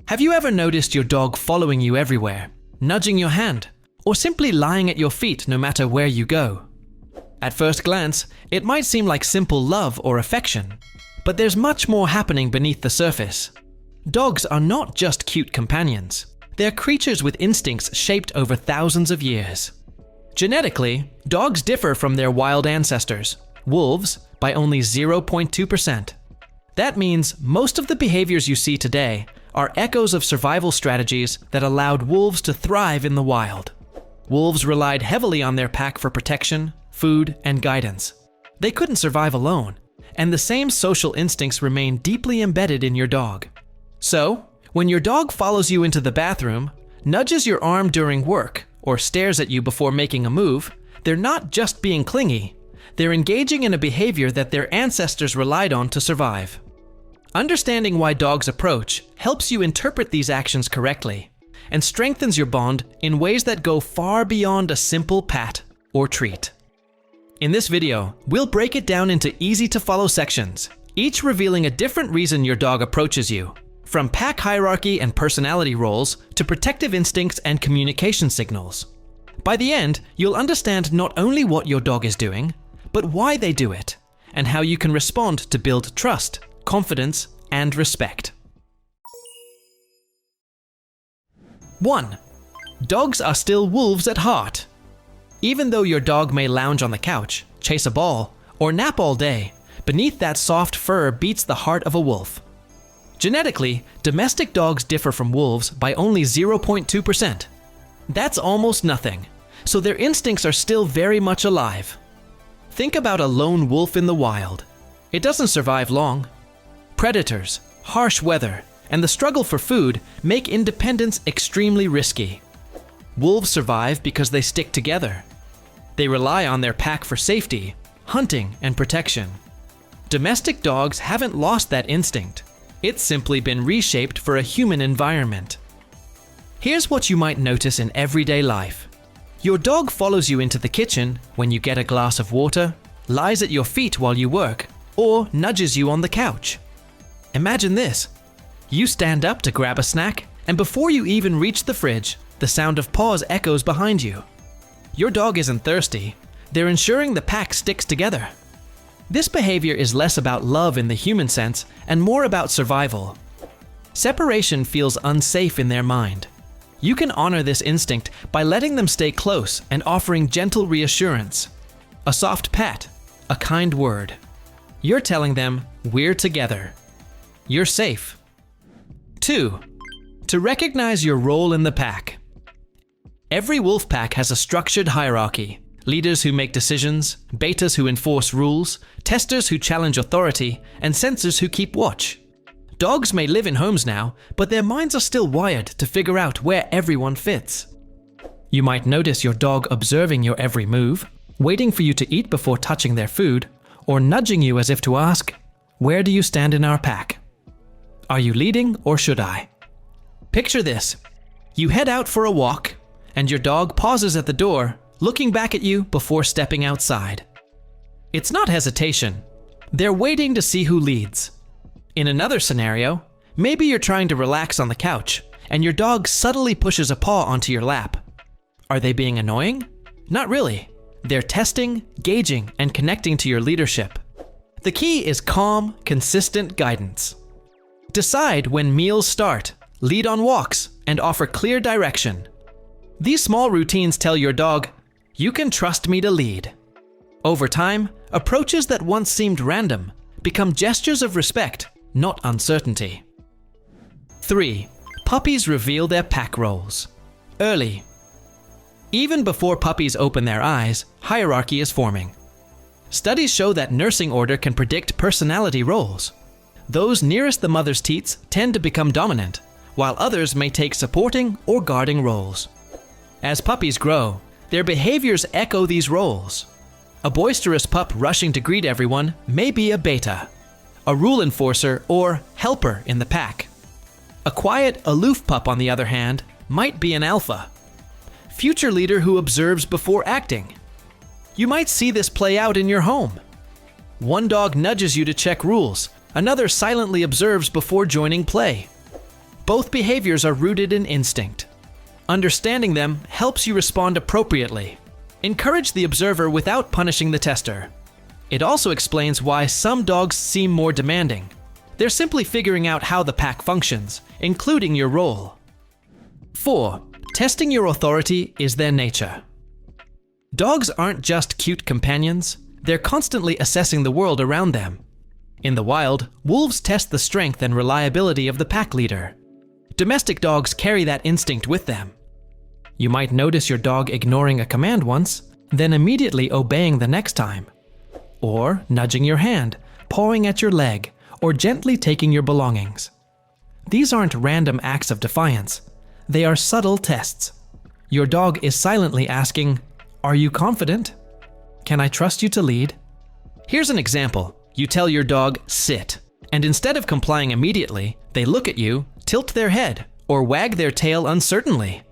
Have you ever noticed your dog following you everywhere, nudging your hand, or simply lying at your feet no matter where you go? At first glance, it might seem like simple love or affection, but there's much more happening beneath the surface. Dogs are not just cute companions. They're creatures with instincts shaped over thousands of years. Genetically, dogs differ from their wild ancestors, wolves, by only 0.2%. That means most of the behaviors you see today are echoes of survival strategies that allowed wolves to thrive in the wild. Wolves relied heavily on their pack for protection, food, and guidance. They couldn't survive alone, and the same social instincts remain deeply embedded in your dog. So, when your dog follows you into the bathroom, nudges your arm during work, or stares at you before making a move, they're not just being clingy, they're engaging in a behavior that their ancestors relied on to survive. Understanding why dogs approach helps you interpret these actions correctly and strengthens your bond in ways that go far beyond a simple pat or treat. In this video, we'll break it down into easy-to-follow sections, each revealing a different reason your dog approaches you, from pack hierarchy and personality roles to protective instincts and communication signals. By the end, you'll understand not only what your dog is doing, but why they do it, and how you can respond to build trust, confidence, and respect. 1. Dogs are still wolves at heart. Even though your dog may lounge on the couch, chase a ball, or nap all day, beneath that soft fur beats the heart of a wolf. Genetically, domestic dogs differ from wolves by only 0.2%. That's almost nothing, so their instincts are still very much alive. Think about a lone wolf in the wild. It doesn't survive long. Predators, harsh weather, and the struggle for food make independence extremely risky. Wolves survive because they stick together. They rely on their pack for safety, hunting, and protection. Domestic dogs haven't lost that instinct. It's simply been reshaped for a human environment. Here's what you might notice in everyday life. Your dog follows you into the kitchen when you get a glass of water, lies at your feet while you work, or nudges you on the couch. Imagine this. You stand up to grab a snack, and before you even reach the fridge, the sound of paws echoes behind you. Your dog isn't thirsty. They're ensuring the pack sticks together. This behavior is less about love in the human sense and more about survival. Separation feels unsafe in their mind. You can honor this instinct by letting them stay close and offering gentle reassurance. A soft pat, a kind word. You're telling them, we're together. You're safe. 2. To recognize your role in the pack. Every wolf pack has a structured hierarchy. Leaders who make decisions, betas who enforce rules, testers who challenge authority, and censors who keep watch. Dogs may live in homes now, but their minds are still wired to figure out where everyone fits. You might notice your dog observing your every move, waiting for you to eat before touching their food, or nudging you as if to ask, where do you stand in our pack? Are you leading or should I? Picture this. You head out for a walk, and your dog pauses at the door, looking back at you before stepping outside. It's not hesitation. They're waiting to see who leads. In another scenario, maybe you're trying to relax on the couch, and your dog subtly pushes a paw onto your lap. Are they being annoying? Not really. They're testing, gauging, and connecting to your leadership. The key is calm, consistent guidance. Decide when meals start, lead on walks, and offer clear direction. These small routines tell your dog, you can trust me to lead. Over time, approaches that once seemed random become gestures of respect, not uncertainty. 3. Puppies reveal their pack roles. Early. Even before puppies open their eyes, hierarchy is forming. Studies show that nursing order can predict personality roles. Those nearest the mother's teats tend to become dominant, while others may take supporting or guarding roles. As puppies grow, their behaviors echo these roles. A boisterous pup rushing to greet everyone may be a beta, a rule enforcer or helper in the pack. A quiet, aloof pup, on the other hand, might be an alpha, future leader who observes before acting. You might see this play out in your home. One dog nudges you to check rules, another silently observes before joining play. Both behaviors are rooted in instinct. Understanding them helps you respond appropriately. Encourage the observer without punishing the tester. It also explains why some dogs seem more demanding. They're simply figuring out how the pack functions, including your role. 4. Testing your authority is their nature. Dogs aren't just cute companions, they're constantly assessing the world around them. In the wild, wolves test the strength and reliability of the pack leader. Domestic dogs carry that instinct with them. You might notice your dog ignoring a command once, then immediately obeying the next time. Or nudging your hand, pawing at your leg, or gently taking your belongings. These aren't random acts of defiance. They are subtle tests. Your dog is silently asking, "Are you confident? Can I trust you to lead?" Here's an example. You tell your dog, "Sit," and instead of complying immediately, they look at you, tilt their head, or wag their tail uncertainly.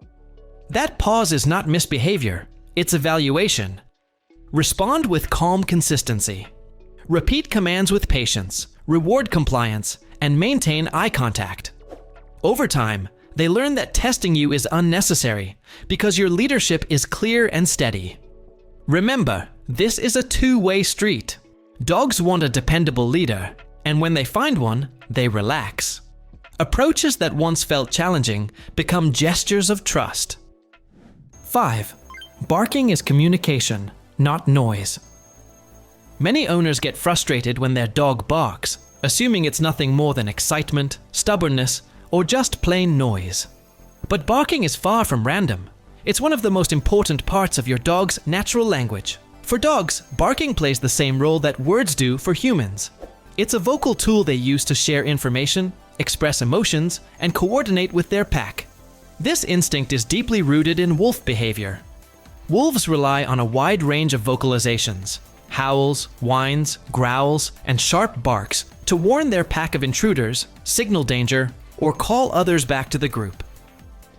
That pause is not misbehavior, it's evaluation. Respond with calm consistency. Repeat commands with patience, reward compliance, and maintain eye contact. Over time, they learn that testing you is unnecessary because your leadership is clear and steady. Remember, this is a two-way street. Dogs want a dependable leader, and when they find one, they relax. Approaches that once felt challenging become gestures of trust. 5. Barking is communication, not noise. Many owners get frustrated when their dog barks, assuming it's nothing more than excitement, stubbornness, or just plain noise. But barking is far from random. It's one of the most important parts of your dog's natural language. For dogs, barking plays the same role that words do for humans. It's a vocal tool they use to share information, express emotions, and coordinate with their pack. This instinct is deeply rooted in wolf behavior. Wolves rely on a wide range of vocalizations, howls, whines, growls, and sharp barks to warn their pack of intruders, signal danger, or call others back to the group.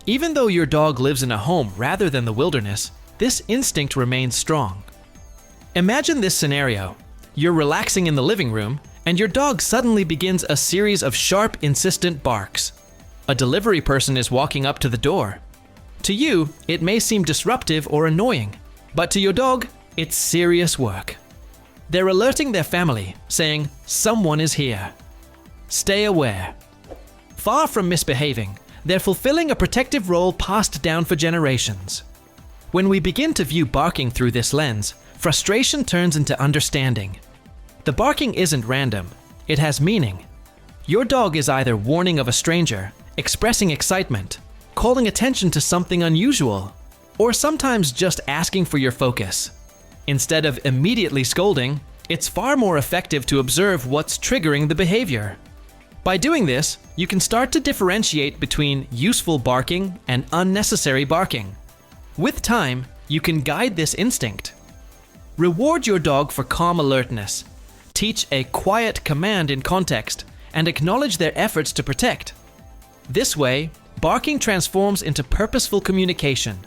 Even though your dog lives in a home rather than the wilderness, this instinct remains strong. Imagine this scenario. You're relaxing in the living room, and your dog suddenly begins a series of sharp, insistent barks. A delivery person is walking up to the door. To you, it may seem disruptive or annoying, but to your dog, it's serious work. They're alerting their family, saying, "Someone is here." Stay aware. Far from misbehaving, they're fulfilling a protective role passed down for generations. When we begin to view barking through this lens, frustration turns into understanding. The barking isn't random, it has meaning. Your dog is either warning of a stranger, expressing excitement, calling attention to something unusual, or sometimes just asking for your focus. Instead of immediately scolding, it's far more effective to observe what's triggering the behavior. By doing this, you can start to differentiate between useful barking and unnecessary barking. With time, you can guide this instinct. Reward your dog for calm alertness. Teach a quiet command in context and acknowledge their efforts to protect. This way, barking transforms into purposeful communication,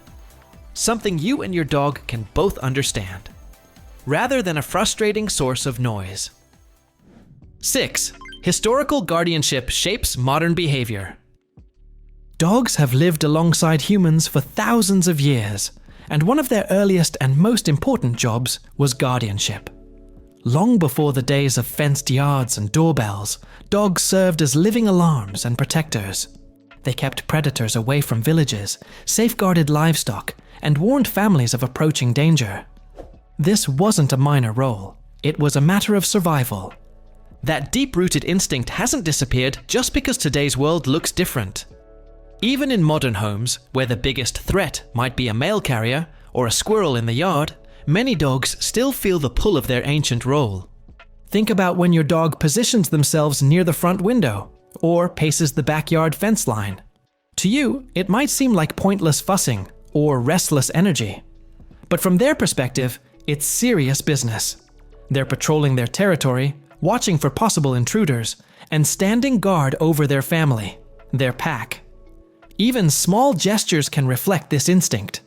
something you and your dog can both understand, rather than a frustrating source of noise. 6. Historical guardianship shapes modern behavior. Dogs have lived alongside humans for thousands of years, and one of their earliest and most important jobs was guardianship. Long before the days of fenced yards and doorbells, dogs served as living alarms and protectors. They kept predators away from villages, safeguarded livestock, and warned families of approaching danger. This wasn't a minor role. It was a matter of survival. That deep-rooted instinct hasn't disappeared just because today's world looks different. Even in modern homes, where the biggest threat might be a mail carrier or a squirrel in the yard, many dogs still feel the pull of their ancient role. Think about when your dog positions themselves near the front window or paces the backyard fence line. To you, it might seem like pointless fussing or restless energy. But from their perspective, it's serious business. They're patrolling their territory, watching for possible intruders, and standing guard over their family, their pack. Even small gestures can reflect this instinct.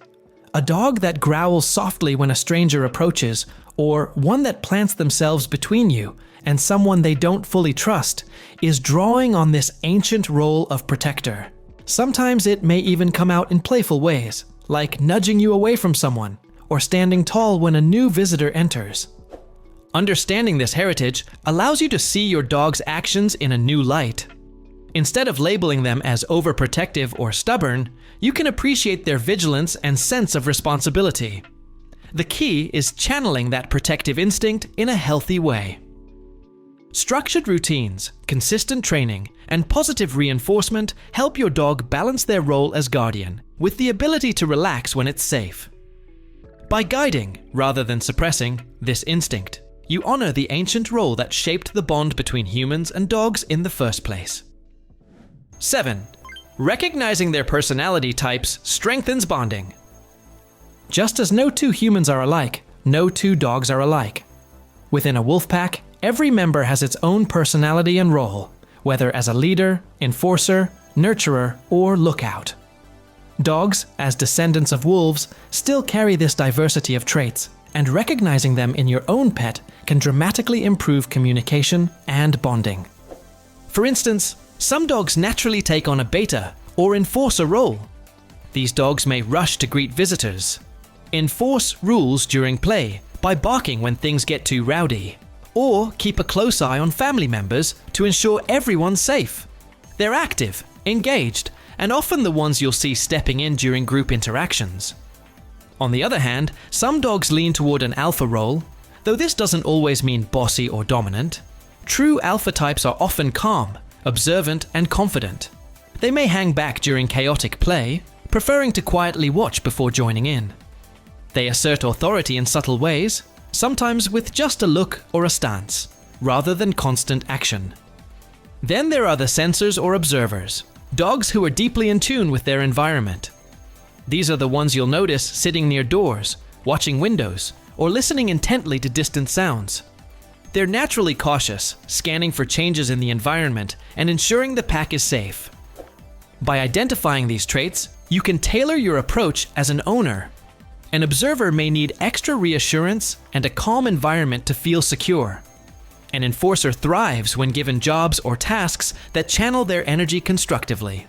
A dog that growls softly when a stranger approaches, or one that plants themselves between you and someone they don't fully trust, is drawing on this ancient role of protector. Sometimes it may even come out in playful ways, like nudging you away from someone, or standing tall when a new visitor enters. Understanding this heritage allows you to see your dog's actions in a new light. Instead of labeling them as overprotective or stubborn, you can appreciate their vigilance and sense of responsibility. The key is channeling that protective instinct in a healthy way. Structured routines, consistent training, and positive reinforcement help your dog balance their role as guardian, with the ability to relax when it's safe. By guiding, rather than suppressing, this instinct, you honor the ancient role that shaped the bond between humans and dogs in the first place. 7. Recognizing their personality types strengthens bonding. Just as no two humans are alike, no two dogs are alike. Within a wolf pack, every member has its own personality and role, whether as a leader, enforcer, nurturer, or lookout. Dogs, as descendants of wolves, still carry this diversity of traits, and recognizing them in your own pet can dramatically improve communication and bonding. For instance, some dogs naturally take on a beta or enforcer role. These dogs may rush to greet visitors, enforce rules during play by barking when things get too rowdy, or keep a close eye on family members to ensure everyone's safe. They're active, engaged, and often the ones you'll see stepping in during group interactions. On the other hand, some dogs lean toward an alpha role, though this doesn't always mean bossy or dominant. True alpha types are often calm, observant, and confident. They may hang back during chaotic play, preferring to quietly watch before joining in. They assert authority in subtle ways, sometimes with just a look or a stance, rather than constant action. Then there are the sensors or observers, dogs who are deeply in tune with their environment. These are the ones you'll notice sitting near doors, watching windows, or listening intently to distant sounds. They're naturally cautious, scanning for changes in the environment and ensuring the pack is safe. By identifying these traits, you can tailor your approach as an owner. An observer may need extra reassurance and a calm environment to feel secure. An enforcer thrives when given jobs or tasks that channel their energy constructively.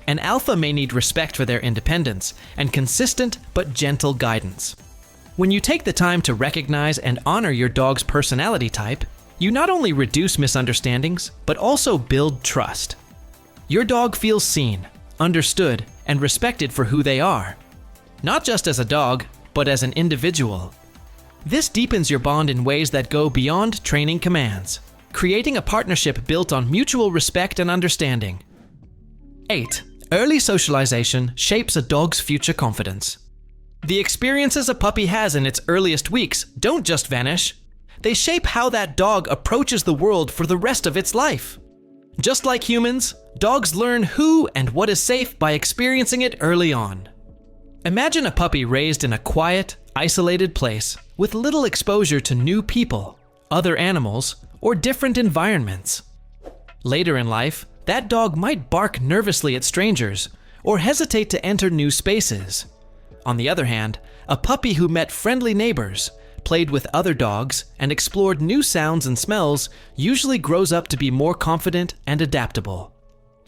An alpha may need respect for their independence and consistent but gentle guidance. When you take the time to recognize and honor your dog's personality type, you not only reduce misunderstandings, but also build trust. Your dog feels seen, understood, and respected for who they are. Not just as a dog, but as an individual. This deepens your bond in ways that go beyond training commands, creating a partnership built on mutual respect and understanding. 8. Early socialization shapes a dog's future confidence. The experiences a puppy has in its earliest weeks don't just vanish. They shape how that dog approaches the world for the rest of its life. Just like humans, dogs learn who and what is safe by experiencing it early on. Imagine a puppy raised in a quiet, isolated place with little exposure to new people, other animals, or different environments. Later in life, that dog might bark nervously at strangers or hesitate to enter new spaces. On the other hand, a puppy who met friendly neighbors, played with other dogs, and explored new sounds and smells usually grows up to be more confident and adaptable.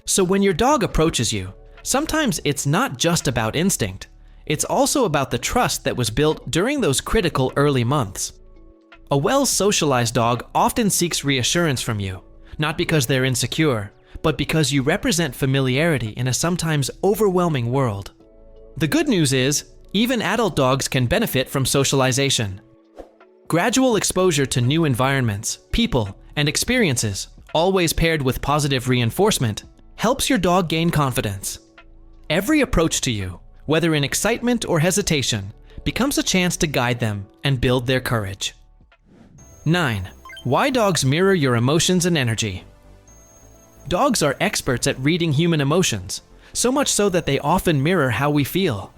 So when your dog approaches you, sometimes it's not just about instinct. It's also about the trust that was built during those critical early months. A well-socialized dog often seeks reassurance from you, not because they're insecure, but because you represent familiarity in a sometimes overwhelming world. The good news is, even adult dogs can benefit from socialization. Gradual exposure to new environments, people, and experiences, always paired with positive reinforcement, helps your dog gain confidence. Every approach to you, whether in excitement or hesitation, becomes a chance to guide them and build their courage. 9. Why dogs mirror your emotions and energy. Dogs are experts at reading human emotions, so much so that they often mirror how we feel.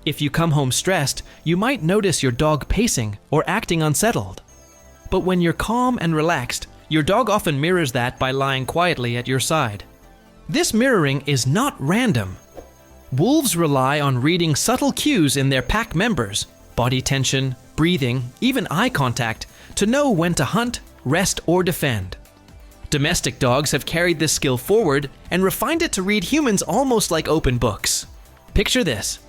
If you come home stressed, you might notice your dog pacing or acting unsettled. But when you're calm and relaxed, your dog often mirrors that by lying quietly at your side. This mirroring is not random. Wolves rely on reading subtle cues in their pack members, body tension, breathing, even eye contact, to know when to hunt, rest, or defend. Domestic dogs have carried this skill forward and refined it to read humans almost like open books. Picture this.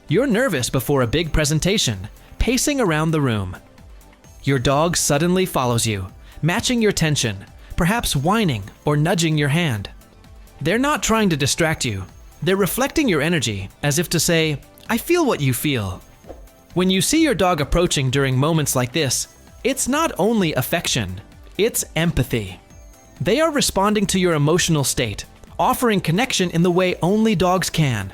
You're nervous before a big presentation, pacing around the room. Your dog suddenly follows you, matching your tension, perhaps whining or nudging your hand. They're not trying to distract you. They're reflecting your energy, as if to say, "I feel what you feel." When you see your dog approaching during moments like this, it's not only affection, it's empathy. They are responding to your emotional state, offering connection in the way only dogs can.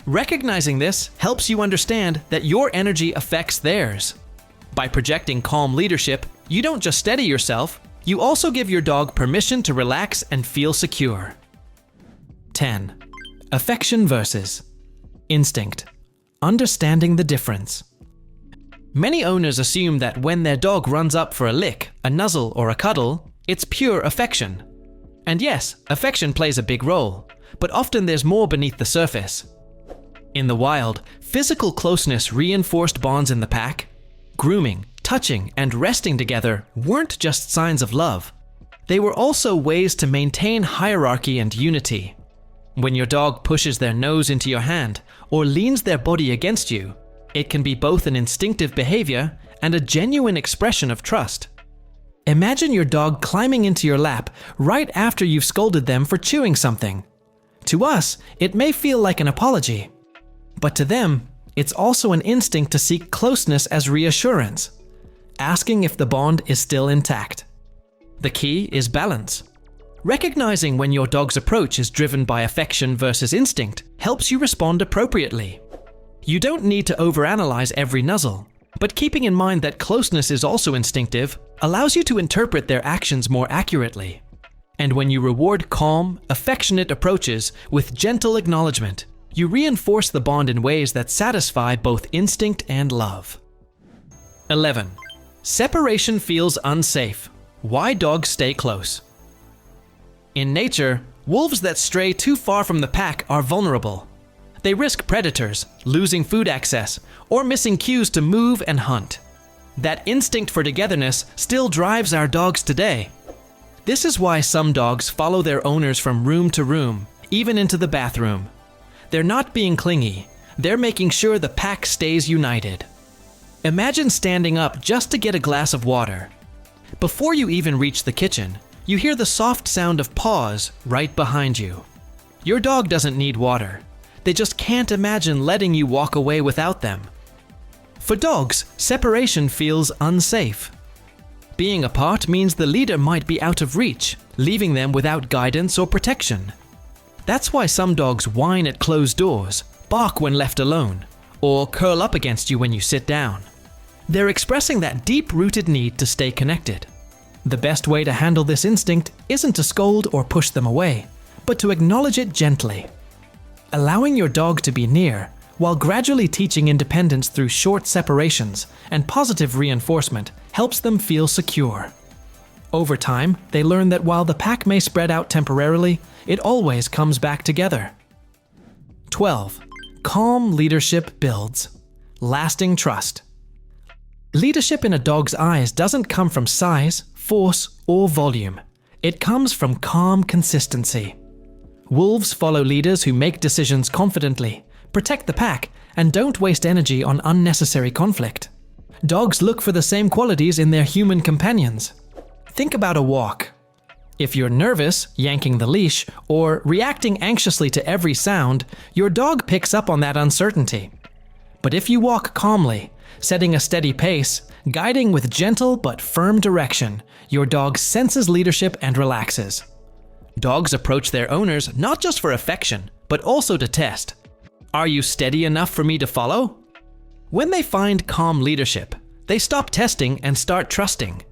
Recognizing this helps you understand that your energy affects theirs. By projecting calm leadership, you don't just steady yourself, you also give your dog permission to relax and feel secure. 10. Affection versus instinct. Understanding the difference. Many owners assume that when their dog runs up for a lick, a nuzzle, or a cuddle, it's pure affection. And yes, affection plays a big role, but often there's more beneath the surface. In the wild, physical closeness reinforced bonds in the pack. Grooming, touching, and resting together weren't just signs of love. They were also ways to maintain hierarchy and unity. When your dog pushes their nose into your hand or leans their body against you, it can be both an instinctive behavior and a genuine expression of trust. Imagine your dog climbing into your lap right after you've scolded them for chewing something. To us, it may feel like an apology, but to them, it's also an instinct to seek closeness as reassurance, asking if the bond is still intact. The key is balance. Recognizing when your dog's approach is driven by affection versus instinct helps you respond appropriately. You don't need to overanalyze every nuzzle, but keeping in mind that closeness is also instinctive allows you to interpret their actions more accurately. And when you reward calm, affectionate approaches with gentle acknowledgement, you reinforce the bond in ways that satisfy both instinct and love. 11. Separation feels unsafe. Why dogs stay close. In nature, wolves that stray too far from the pack are vulnerable. They risk predators, losing food access, or missing cues to move and hunt. That instinct for togetherness still drives our dogs today. This is why some dogs follow their owners from room to room, even into the bathroom. They're not being clingy, they're making sure the pack stays united. Imagine standing up just to get a glass of water. Before you even reach the kitchen, you hear the soft sound of paws right behind you. Your dog doesn't need water. They just can't imagine letting you walk away without them. For dogs, separation feels unsafe. Being apart means the leader might be out of reach, leaving them without guidance or protection. That's why some dogs whine at closed doors, bark when left alone, or curl up against you when you sit down. They're expressing that deep-rooted need to stay connected. The best way to handle this instinct isn't to scold or push them away, but to acknowledge it gently. Allowing your dog to be near, while gradually teaching independence through short separations and positive reinforcement, helps them feel secure. Over time, they learn that while the pack may spread out temporarily, it always comes back together. 12. Calm leadership builds lasting trust. Leadership in a dog's eyes doesn't come from size, force, or volume. It comes from calm consistency. Wolves follow leaders who make decisions confidently, protect the pack, and don't waste energy on unnecessary conflict. Dogs look for the same qualities in their human companions. Think about a walk. If you're nervous, yanking the leash, or reacting anxiously to every sound, your dog picks up on that uncertainty. But if you walk calmly, setting a steady pace, guiding with gentle but firm direction, your dog senses leadership and relaxes. Dogs approach their owners not just for affection, but also to test. Are you steady enough for me to follow? When they find calm leadership, they stop testing and start trusting.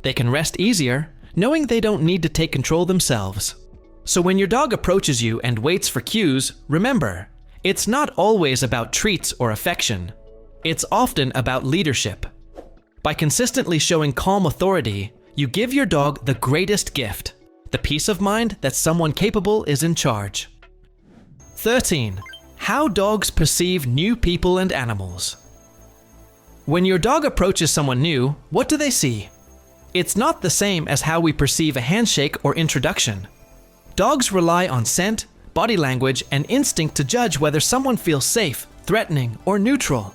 They can rest easier, knowing they don't need to take control themselves. So when your dog approaches you and waits for cues, remember, it's not always about treats or affection. It's often about leadership. By consistently showing calm authority, you give your dog the greatest gift, the peace of mind that someone capable is in charge. 13. How dogs perceive new people and animals. When your dog approaches someone new, what do they see? It's not the same as how we perceive a handshake or introduction. Dogs rely on scent, body language, and instinct to judge whether someone feels safe, threatening, or neutral.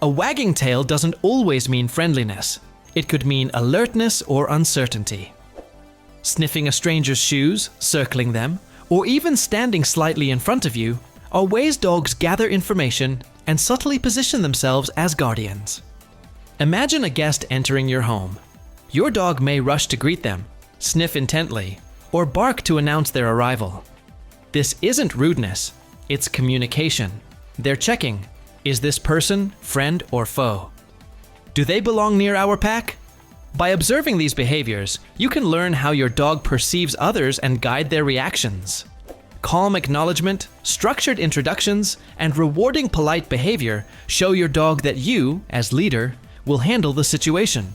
A wagging tail doesn't always mean friendliness. It could mean alertness or uncertainty. Sniffing a stranger's shoes, circling them, or even standing slightly in front of you are ways dogs gather information and subtly position themselves as guardians. Imagine a guest entering your home. Your dog may rush to greet them, sniff intently, or bark to announce their arrival. This isn't rudeness, it's communication. They're checking, is this person friend or foe? Do they belong near our pack? By observing these behaviors, you can learn how your dog perceives others and guide their reactions. Calm acknowledgement, structured introductions, and rewarding polite behavior show your dog that you, as leader, will handle the situation.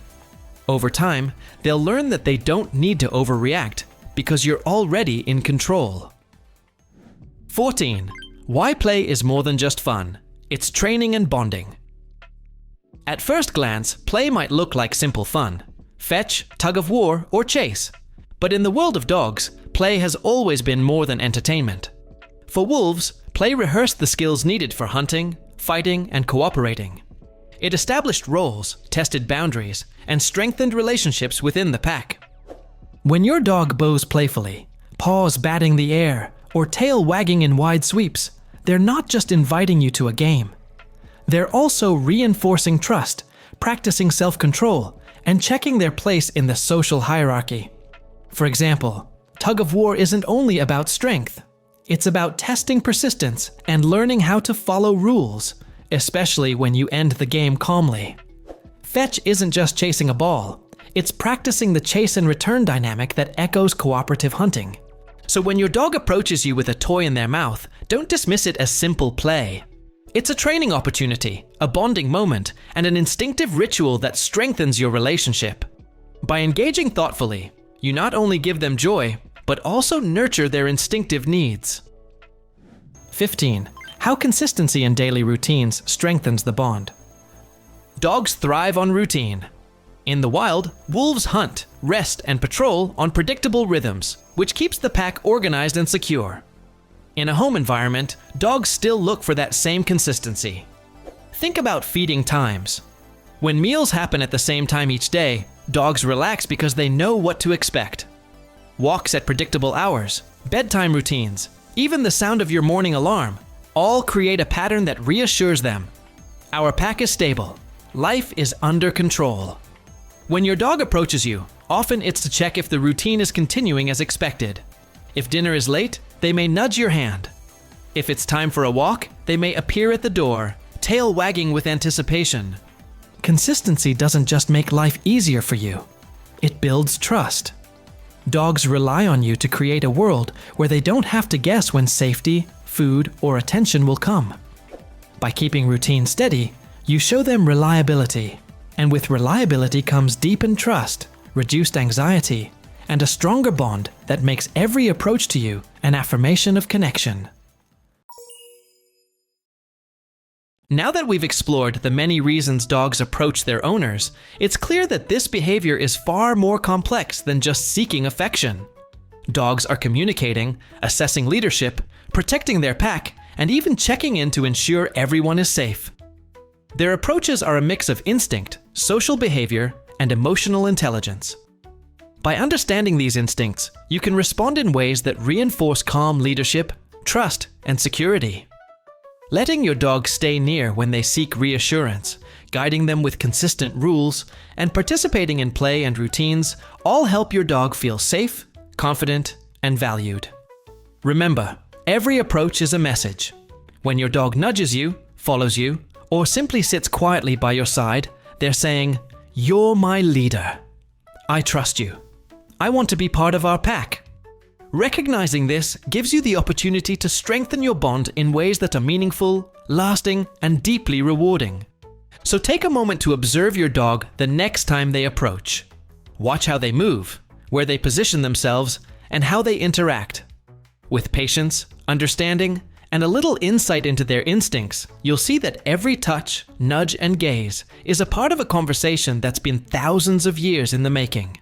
Over time, they'll learn that they don't need to overreact because you're already in control. 14. Why play is more than just fun. It's training and bonding. At first glance, play might look like simple fun. Fetch, tug of war, or chase. But in the world of dogs, play has always been more than entertainment. For wolves, play rehearsed the skills needed for hunting, fighting, and cooperating. It established roles, tested boundaries, and strengthened relationships within the pack. When your dog bows playfully, paws batting the air, or tail wagging in wide sweeps, they're not just inviting you to a game. They're also reinforcing trust, practicing self-control, and checking their place in the social hierarchy. For example, tug of war isn't only about strength. It's about testing persistence and learning how to follow rules, especially when you end the game calmly. Fetch isn't just chasing a ball. It's practicing the chase and return dynamic that echoes cooperative hunting. So when your dog approaches you with a toy in their mouth, don't dismiss it as simple play. It's a training opportunity, a bonding moment, and an instinctive ritual that strengthens your relationship. By engaging thoughtfully, you not only give them joy, but also nurture their instinctive needs. 15. How consistency in daily routines strengthens the bond. Dogs thrive on routine. In the wild, wolves hunt, rest, and patrol on predictable rhythms, which keeps the pack organized and secure. In a home environment, dogs still look for that same consistency. Think about feeding times. When meals happen at the same time each day, dogs relax because they know what to expect. Walks at predictable hours, bedtime routines, even the sound of your morning alarm, all create a pattern that reassures them. Our pack is stable. Life is under control. When your dog approaches you, often it's to check if the routine is continuing as expected. If dinner is late, they may nudge your hand. If it's time for a walk, they may appear at the door, tail wagging with anticipation. Consistency doesn't just make life easier for you. It builds trust. Dogs rely on you to create a world where they don't have to guess when safety, food, or attention will come. By keeping routine steady, you show them reliability. And with reliability comes deepened trust, reduced anxiety, and a stronger bond that makes every approach to you an affirmation of connection. Now that we've explored the many reasons dogs approach their owners, it's clear that this behavior is far more complex than just seeking affection. Dogs are communicating, assessing leadership, protecting their pack, and even checking in to ensure everyone is safe. Their approaches are a mix of instinct, social behavior, and emotional intelligence. By understanding these instincts, you can respond in ways that reinforce calm leadership, trust, and security. Letting your dog stay near when they seek reassurance, guiding them with consistent rules, and participating in play and routines all help your dog feel safe, confident, and valued. Remember, every approach is a message. When your dog nudges you, follows you, or simply sits quietly by your side, they're saying, "You're my leader. I trust you. I want to be part of our pack." Recognizing this gives you the opportunity to strengthen your bond in ways that are meaningful, lasting, and deeply rewarding. So take a moment to observe your dog the next time they approach. Watch how they move, where they position themselves, and how they interact. With patience, understanding, and a little insight into their instincts, you'll see that every touch, nudge, and gaze is a part of a conversation that's been thousands of years in the making.